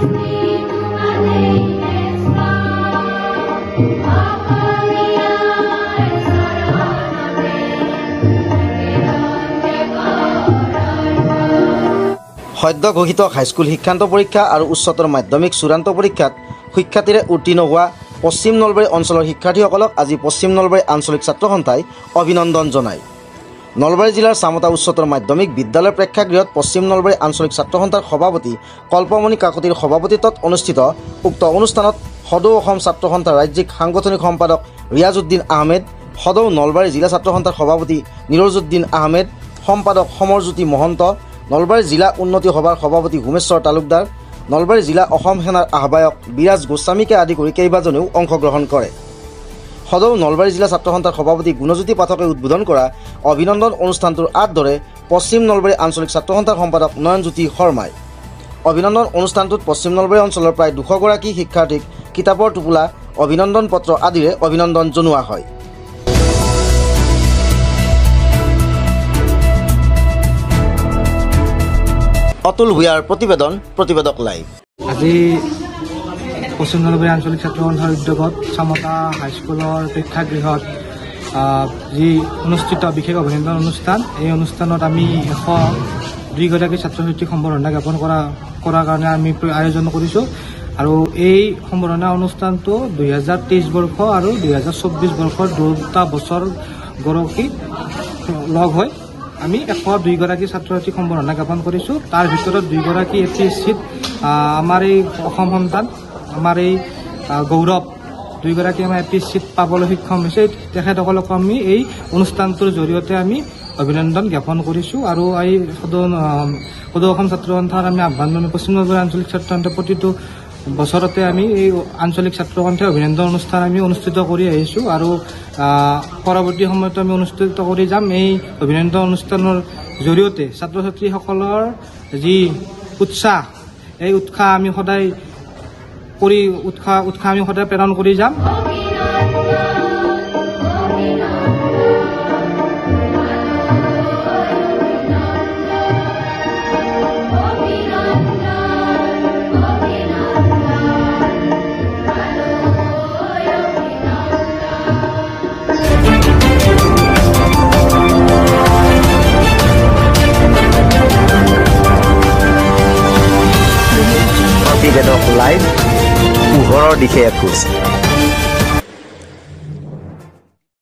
সদ্য ঘোষিত হাইস্কুল শিক্ষান্ত পৰীক্ষা আৰু উচ্চতৰ মাধ্যমিক চূড়ান্ত পৰীক্ষাত সুখ্যাতিৰে উত্তীৰ্ণ হোৱা পশ্চিম নলবাৰী অঞ্চলৰ শিক্ষাৰ্থীসকলক আজি পশ্চিম নলবাৰী আঞ্চলিক ছাত্ৰ সন্থাই অভিনন্দন জনায়। নলবাৰী জিলাৰ চামতা উচ্চতৰ মাধ্যমিক বিদ্যালয় প্ৰেক্ষাগৃহত পশ্চিম নলবাৰী আঞ্চলিক ছাত্ৰ সন্থাৰ সভাপতি কল্পমণি কাকতিৰ সভাপতিত্বত অনুষ্ঠিত উক্ত অনুষ্ঠানত সদৌ অসম ছাত্ৰ সন্থাৰ ৰাজ্যিক সাংগঠনিক সম্পাদক ৰিয়াজউদ্দিন আহমেদ, সদৌ নলবাৰী জিলা ছাত্ৰ সন্থাৰ সভাপতি নিৰজউদ্দিন আহমেদ, সম্পাদক সমৰজ্যোতি মহন্ত, নলবাৰী জিলা উন্নতি সভাৰ সভাপতি হোমেশ্বৰ তালুকদাৰ, নলবাৰী জিলা অসম সেনাৰ আহ্বায়ক বিৰাজ গোস্বামীকে আদি কৰি কেইবাজনেও অংশগ্ৰহণ কৰে। সদৌ নলবাৰী জিলা ছাত্ৰ সন্থাৰ সভাপতি গুণজ্যোতি পাঠকে উদ্বোধন কৰা অভিনন্দন অনুষ্ঠানটোৰ আঁত ধৰে পশ্চিম নলবাৰী আঞ্চলিক ছাত্ৰ সন্থাৰ সম্পাদক নয়নজ্যোতি শৰ্মাই। অভিনন্দন অনুষ্ঠানটোত পশ্চিম নলবাৰী অঞ্চলৰ প্ৰায় 200 গৰাকী শিক্ষাৰ্থীক কিতাপৰ টোপোলা, অভিনন্দন পত্ৰ আদিৰে অভিনন্দন জনোৱা হয়। অতুল ভূঞাৰ প্ৰতিবেদন, প্ৰতিবেদক লাইভ। আজি পশ্চিম নলবাৰী আঞ্চলিক ছাত্ৰ সন্থাৰ উদ্যোগত চামতা হাইস্কুলৰ প্ৰেক্ষাগৃহত যি অনুষ্ঠিত বিশেষ অভিনন্দন অনুষ্ঠান, এই অনুষ্ঠানত আমি 102 গৰাকী ছাত্ৰ ছাত্ৰীক সম্বৰ্ধনা জ্ঞাপন কৰাৰ কাৰণে আমি আয়োজন কৰিছোঁ। আৰু এই সম্বৰ্ধনা অনুষ্ঠানটো 2023 বৰ্ষ আৰু 2024 বৰ্ষৰ দুটা বছৰ গৰাকী লগ হৈ আমি 102 গৰাকী ছাত্ৰ ছাত্ৰীক সম্বৰ্ধনা জ্ঞাপন কৰিছোঁ। তাৰ ভিতৰত 2 গৰাকী APSCত আমাৰ এই অসম সন্তান, আমাৰ এই গৌৰৱ 2 গৰাকী আমাৰ APSCত পাবলৈ সক্ষম হৈছে। তেখেতসকলক আমি এই অনুষ্ঠানটোৰ জৰিয়তে আমি অভিনন্দন জ্ঞাপন কৰিছোঁ। আৰু এই সদৌ অসম ছাত্ৰ সন্থাৰ আমি আহ্বান পশ্চিম নলবাৰী আঞ্চলিক ছাত্ৰ সন্থাৰ প্ৰতিটো বছৰতে আমি এই আঞ্চলিক ছাত্ৰ সন্থাৰ অভিনন্দন অনুষ্ঠান আমি অনুষ্ঠিত কৰি আহিছোঁ আৰু পৰৱৰ্তী সময়তো আমি অনুষ্ঠিত কৰি যাম। এই অভিনন্দন অনুষ্ঠানৰ জৰিয়তে ছাত্ৰ ছাত্ৰীসকলৰ যি উৎসাহ, এই উৎসাহ আমি সদায় প্ৰেৰণ কৰি যাম। প্ৰতিবেদক লাইভ, পোহৰৰ দিশে এখোজ।